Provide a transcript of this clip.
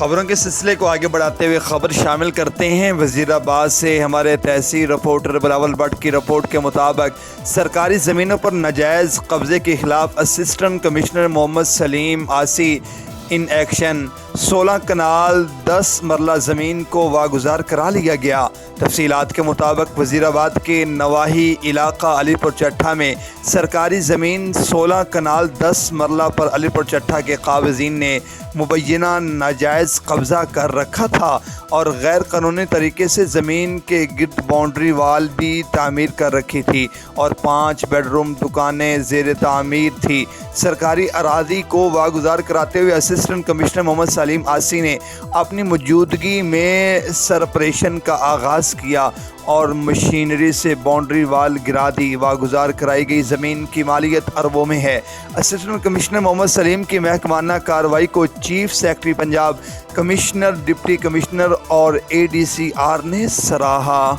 خبروں کے سلسلے کو آگے بڑھاتے ہوئے خبر شامل کرتے ہیں وزیر آباد سے۔ ہمارے تحصیل رپورٹر بلاول بٹ کی رپورٹ کے مطابق سرکاری زمینوں پر ناجائز قبضے کے خلاف اسسٹنٹ کمشنر محمد سلیم آسی ان ایکشن 16 کنال 10 مرلہ زمین کو واگزار کرا لیا گیا۔ تفصیلات کے مطابق وزیر آباد کے نواحی علاقہ علی پور چٹھا میں سرکاری زمین 16 کنال 10 مرلہ پر علی پور چٹھا کے قابضین نے مبینہ ناجائز قبضہ کر رکھا تھا اور غیر قانونی طریقے سے زمین کے گرد باؤنڈری وال بھی تعمیر کر رکھی تھی اور 5 بیڈ روم دکانیں زیر تعمیر تھی۔ سرکاری اراضی کو واگزار کراتے ہوئے اسسٹنٹ کمشنر محمد سلیم آسی نے اپنی موجودگی میں سرپریشن کا آغاز کیا اور مشینری سے باؤنڈری وال گرا دی۔ واگزار کرائی گئی زمین کی مالیت اربوں میں ہے۔ اسسٹنٹ کمشنر محمد سلیم کی محکمانہ کارروائی کو chief secretary Punjab, commissioner, deputy commissioner اور ADCR نے سراہا۔